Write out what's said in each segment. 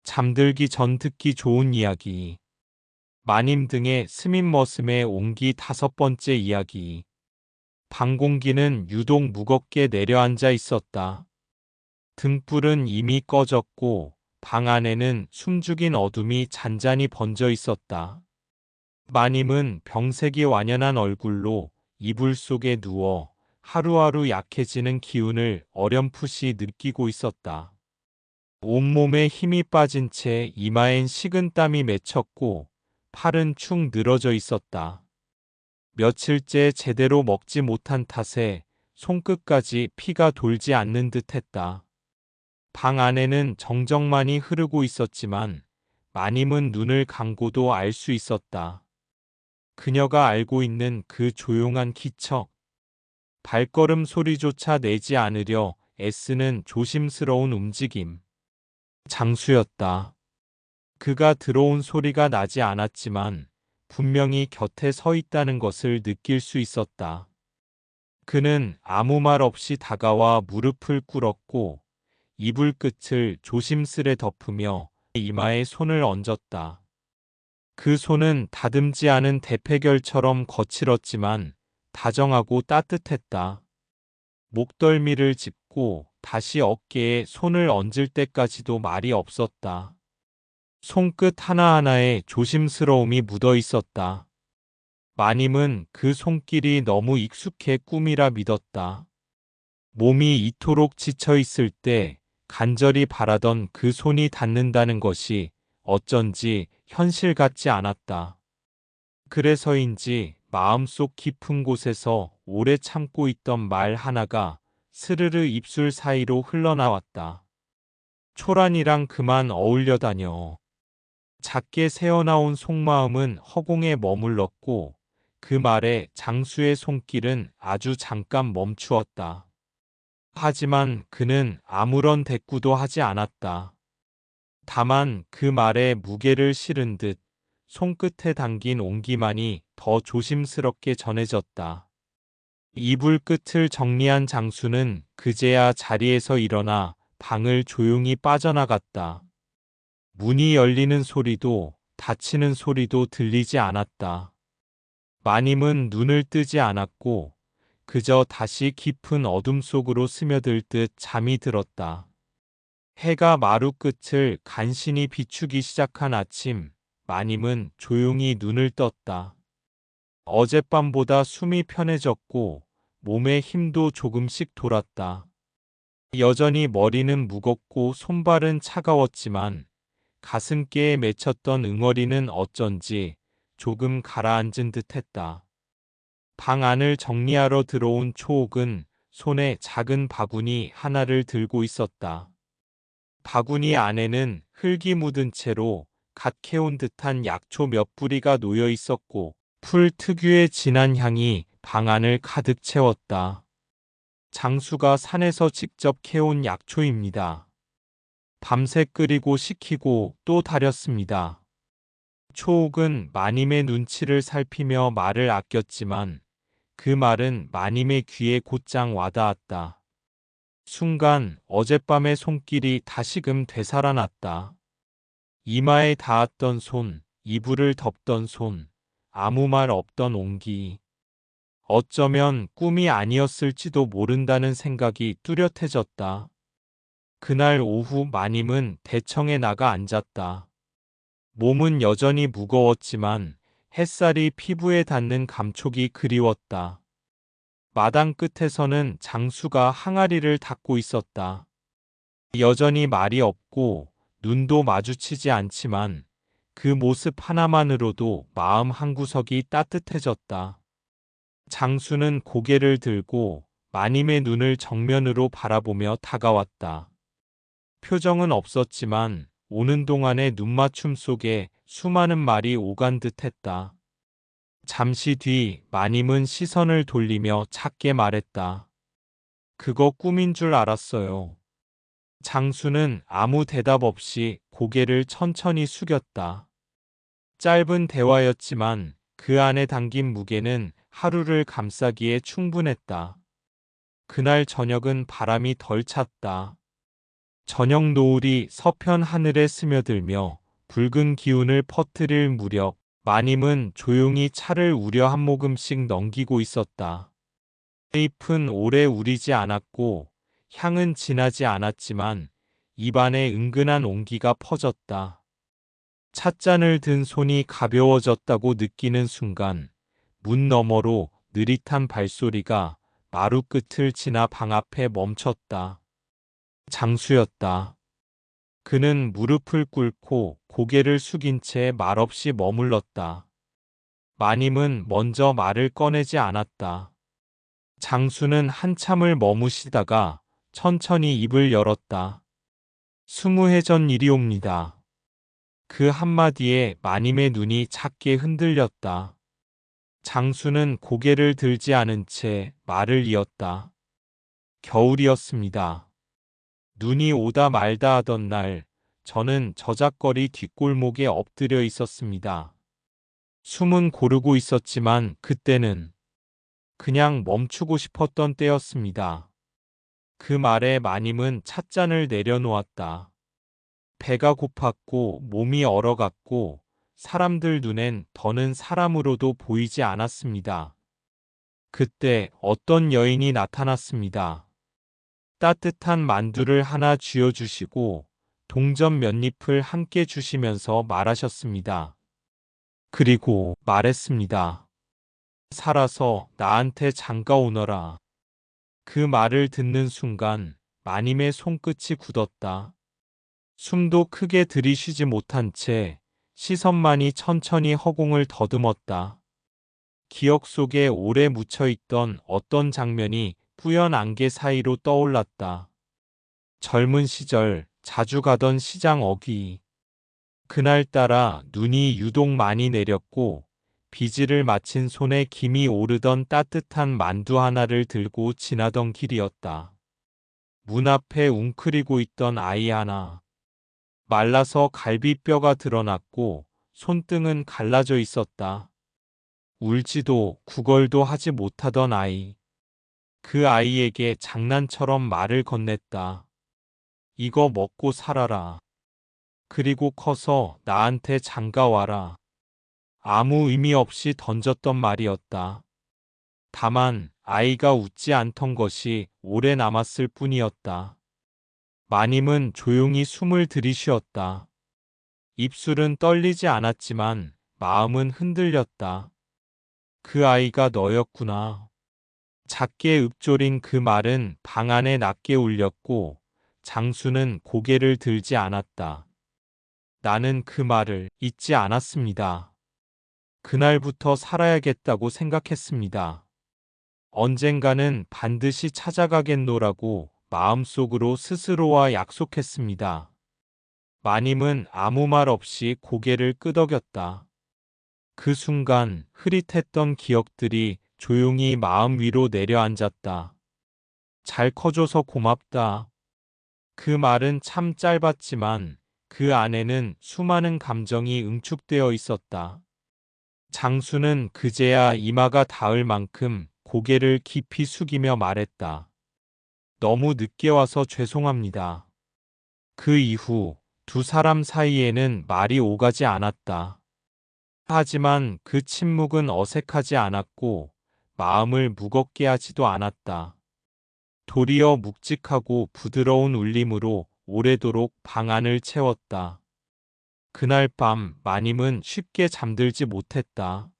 잠들기 전 듣기 좋은 이야기. 마님 등의 스밋머슴의 옹기 5번째 이야기. 방 공기는 유독 무겁게 내려앉아 있었다. 등불은 이미 꺼졌고 방 안에는 숨죽인 어둠이 잔잔히 번져 있었다. 마님은 병색이 완연한 얼굴로 이불 속에 누워 하루하루 약해지는 기운을 어렴풋이 느끼고 있었다. 온몸에 힘이 빠진 채 이마엔 식은땀이 맺혔고 팔은 축 늘어져 있었다. 며칠째 제대로 먹지 못한 탓에 손끝까지 피가 돌지 않는 듯했다. 방 안에는 정적만이 흐르고 있었지만 마님은 눈을 감고도 알 수 있었다. 그녀가 알고 있는 그 조용한 기척, 발걸음 소리조차 내지 않으려 애쓰는 조심스러운 움직임. 장수였다. 그가 들어온 소리가 나지 않았지만 분명히 곁에 서 있다는 것을 느낄 수 있었다. 그는 아무 말 없이 다가와 무릎을 꿇었고 이불 끝을 조심스레 덮으며 이마에 손을 얹었다. 그 손은 다듬지 않은 대패결처럼 거칠었지만 다정하고 따뜻했다. 목덜미를 짚고 다시 어깨에 손을 얹을 때까지도 말이 없었다. 손끝 하나하나에 조심스러움이 묻어 있었다. 마님은 그 손길이 너무 익숙해 꿈이라 믿었다. 몸이 이토록 지쳐 있을 때 간절히 바라던 그 손이 닿는다는 것이 어쩐지 현실 같지 않았다. 그래서인지 마음속 깊은 곳에서 오래 참고 있던 말 하나가 스르르 입술 사이로 흘러나왔다. 초란이랑 그만 어울려 다녀. 작게 새어나온 속마음은 허공에 머물렀고 그 말에 장수의 손길은 아주 잠깐 멈추었다. 하지만 그는 아무런 대꾸도 하지 않았다. 다만 그 말에 무게를 실은 듯 손끝에 담긴 온기만이 더 조심스럽게 전해졌다. 이불 끝을 정리한 장수는 그제야 자리에서 일어나 방을 조용히 빠져나갔다. 문이 열리는 소리도 닫히는 소리도 들리지 않았다. 마님은 눈을 뜨지 않았고 그저 다시 깊은 어둠 속으로 스며들 듯 잠이 들었다. 해가 마루 끝을 간신히 비추기 시작한 아침, 마님은 조용히 눈을 떴다. 어젯밤보다 숨이 편해졌고 몸에 힘도 조금씩 돌았다. 여전히 머리는 무겁고 손발은 차가웠지만 가슴께에 맺혔던 응어리는 어쩐지 조금 가라앉은 듯했다. 방 안을 정리하러 들어온 초옥은 손에 작은 바구니 하나를 들고 있었다. 바구니 안에는 흙이 묻은 채로 갓 캐온 듯한 약초 몇 뿌리가 놓여 있었고 풀 특유의 진한 향이 방 안을 가득 채웠다. 장수가 산에서 직접 캐온 약초입니다. 밤새 끓이고 식히고 또 달였습니다. 초옥은 마님의 눈치를 살피며 말을 아꼈지만 그 말은 마님의 귀에 곧장 와닿았다. 순간 어젯밤의 손길이 다시금 되살아났다. 이마에 닿았던 손, 이불을 덮던 손, 아무 말 없던 온기. 어쩌면 꿈이 아니었을지도 모른다는 생각이 뚜렷해졌다. 그날 오후 마님은 대청에 나가 앉았다. 몸은 여전히 무거웠지만 햇살이 피부에 닿는 감촉이 그리웠다. 마당 끝에서는 장수가 항아리를 닦고 있었다. 여전히 말이 없고 눈도 마주치지 않지만 그 모습 하나만으로도 마음 한구석이 따뜻해졌다. 장수는 고개를 들고 마님의 눈을 정면으로 바라보며 다가왔다. 표정은 없었지만 오는 동안의 눈맞춤 속에 수많은 말이 오간 듯했다. 잠시 뒤 마님은 시선을 돌리며 작게 말했다. 그거 꿈인 줄 알았어요. 장수는 아무 대답 없이 고개를 천천히 숙였다. 짧은 대화였지만 그 안에 담긴 무게는 하루를 감싸기에 충분했다. 그날 저녁은 바람이 덜 찼다. 저녁 노을이 서편 하늘에 스며들며 붉은 기운을 퍼뜨릴 무렵 마님은 조용히 차를 우려 한 모금씩 넘기고 있었다. 잎은 오래 우리지 않았고 향은 진하지 않았지만 입안에 은근한 온기가 퍼졌다. 찻잔을 든 손이 가벼워졌다고 느끼는 순간 문 너머로 느릿한 발소리가 마루 끝을 지나 방 앞에 멈췄다. 장수였다. 그는 무릎을 꿇고 고개를 숙인 채 말없이 머물렀다. 마님은 먼저 말을 꺼내지 않았다. 장수는 한참을 머무시다가 천천히 입을 열었다. 20해 전 일이옵니다. 그 한마디에 마님의 눈이 작게 흔들렸다. 장수는 고개를 들지 않은 채 말을 이었다. 겨울이었습니다. 눈이 오다 말다 하던 날, 저는 저작거리 뒷골목에 엎드려 있었습니다. 숨은 고르고 있었지만 그때는 그냥 멈추고 싶었던 때였습니다. 그 말에 마님은 찻잔을 내려놓았다. 배가 고팠고 몸이 얼어갔고 사람들 눈엔 더는 사람으로도 보이지 않았습니다. 그때 어떤 여인이 나타났습니다. 따뜻한 만두를 하나 쥐어주시고 동전 몇 잎을 함께 주시면서 말하셨습니다. 그리고 말했습니다. 살아서 나한테 장가 오너라. 그 말을 듣는 순간 마님의 손끝이 굳었다. 숨도 크게 들이쉬지 못한 채 시선만이 천천히 허공을 더듬었다. 기억 속에 오래 묻혀있던 어떤 장면이 뿌연 안개 사이로 떠올랐다. 젊은 시절 자주 가던 시장 어귀. 그날따라 눈이 유독 많이 내렸고 비지를 마친 손에 김이 오르던 따뜻한 만두 하나를 들고 지나던 길이었다. 문 앞에 웅크리고 있던 아이 하나. 말라서 갈비뼈가 드러났고 손등은 갈라져 있었다. 울지도 구걸도 하지 못하던 아이. 그 아이에게 장난처럼 말을 건넸다. 이거 먹고 살아라. 그리고 커서 나한테 장가와라. 아무 의미 없이 던졌던 말이었다. 다만 아이가 웃지 않던 것이 오래 남았을 뿐이었다. 마님은 조용히 숨을 들이쉬었다. 입술은 떨리지 않았지만 마음은 흔들렸다. 그 아이가 너였구나. 작게 읊조린 그 말은 방 안에 낮게 울렸고 장수는 고개를 들지 않았다. 나는 그 말을 잊지 않았습니다. 그날부터 살아야겠다고 생각했습니다. 언젠가는 반드시 찾아가겠노라고 마음속으로 스스로와 약속했습니다. 마님은 아무 말 없이 고개를 끄덕였다. 그 순간 흐릿했던 기억들이 조용히 마음 위로 내려앉았다. 잘 커줘서 고맙다. 그 말은 참 짧았지만 그 안에는 수많은 감정이 응축되어 있었다. 장수는 그제야 이마가 닿을 만큼 고개를 깊이 숙이며 말했다. 너무 늦게 와서 죄송합니다. 그 이후 두 사람 사이에는 말이 오가지 않았다. 하지만 그 침묵은 어색하지 않았고 마음을 무겁게 하지도 않았다. 도리어 묵직하고 부드러운 울림으로 오래도록 방 안을 채웠다. 그날 밤 마님은 쉽게 잠들지 못했다.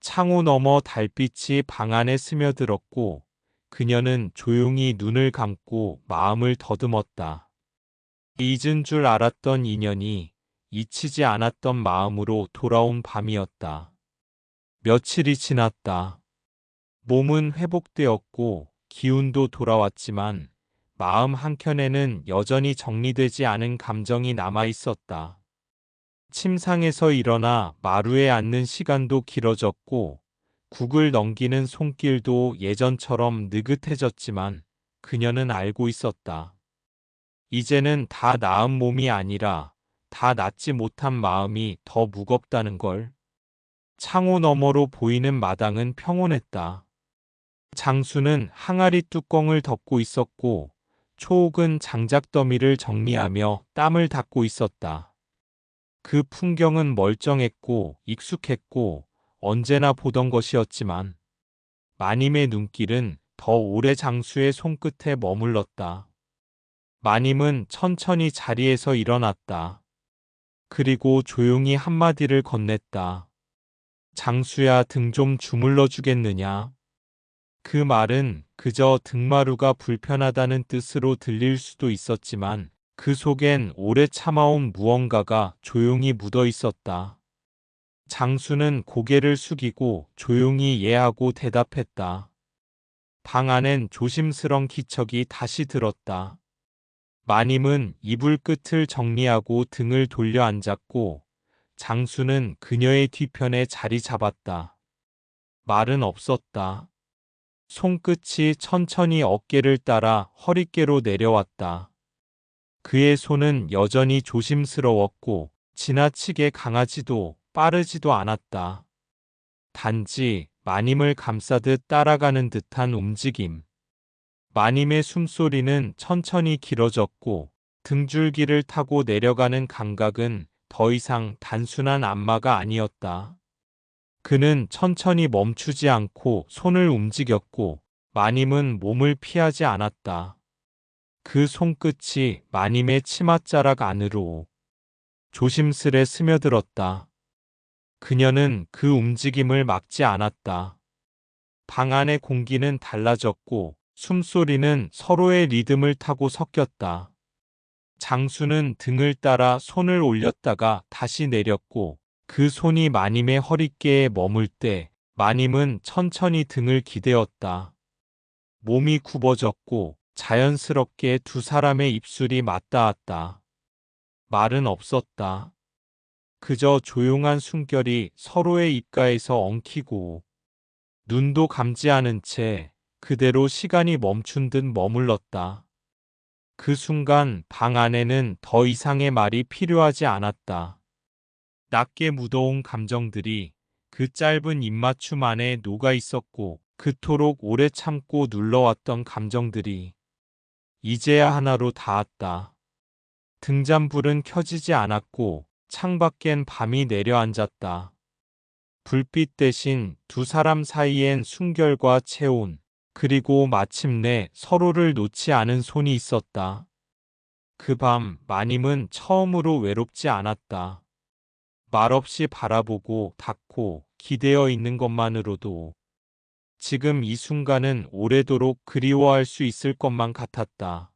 창호 너머 달빛이 방 안에 스며들었고 그녀는 조용히 눈을 감고 마음을 더듬었다. 잊은 줄 알았던 인연이 잊히지 않았던 마음으로 돌아온 밤이었다. 며칠이 지났다. 몸은 회복되었고 기운도 돌아왔지만 마음 한켠에는 여전히 정리되지 않은 감정이 남아 있었다. 침상에서 일어나 마루에 앉는 시간도 길어졌고 국을 넘기는 손길도 예전처럼 느긋해졌지만 그녀는 알고 있었다. 이제는 다 나은 몸이 아니라 다 낫지 못한 마음이 더 무겁다는 걸. 창호 너머로 보이는 마당은 평온했다. 장수는 항아리 뚜껑을 덮고 있었고 초옥은 장작더미를 정리하며 땀을 닦고 있었다. 그 풍경은 멀쩡했고 익숙했고 언제나 보던 것이었지만 마님의 눈길은 더 오래 장수의 손끝에 머물렀다. 마님은 천천히 자리에서 일어났다. 그리고 조용히 한마디를 건넸다. 장수야, 등 좀 주물러 주겠느냐? 그 말은 그저 등마루가 불편하다는 뜻으로 들릴 수도 있었지만 그 속엔 오래 참아온 무언가가 조용히 묻어 있었다. 장수는 고개를 숙이고 조용히 예하고 대답했다. 방 안엔 조심스런 기척이 다시 들었다. 마님은 이불 끝을 정리하고 등을 돌려 앉았고 장수는 그녀의 뒤편에 자리 잡았다. 말은 없었다. 손끝이 천천히 어깨를 따라 허리께로 내려왔다. 그의 손은 여전히 조심스러웠고 지나치게 강하지도 빠르지도 않았다. 단지 마님을 감싸듯 따라가는 듯한 움직임. 마님의 숨소리는 천천히 길어졌고 등줄기를 타고 내려가는 감각은 더 이상 단순한 안마가 아니었다. 그는 천천히 멈추지 않고 손을 움직였고 마님은 몸을 피하지 않았다. 그 손끝이 마님의 치맛자락 안으로 조심스레 스며들었다. 그녀는 그 움직임을 막지 않았다. 방 안의 공기는 달라졌고 숨소리는 서로의 리듬을 타고 섞였다. 장수는 등을 따라 손을 올렸다가 다시 내렸고 그 손이 마님의 허리께에 머물 때 마님은 천천히 등을 기대었다. 몸이 굽어졌고 자연스럽게 두 사람의 입술이 맞닿았다. 말은 없었다. 그저 조용한 숨결이 서로의 입가에서 엉키고 눈도 감지 않은 채 그대로 시간이 멈춘 듯 머물렀다. 그 순간 방 안에는 더 이상의 말이 필요하지 않았다. 낮게 묻어온 감정들이 그 짧은 입맞춤 안에 녹아 있었고 그토록 오래 참고 눌러왔던 감정들이 이제야 하나로 닿았다. 등잔불은 켜지지 않았고 창밖엔 밤이 내려앉았다. 불빛 대신 두 사람 사이엔 순결과 체온, 그리고 마침내 서로를 놓지 않은 손이 있었다. 그 밤 마님은 처음으로 외롭지 않았다. 말없이 바라보고 닫고 기대어 있는 것만으로도 지금 이 순간은 오래도록 그리워할 수 있을 것만 같았다.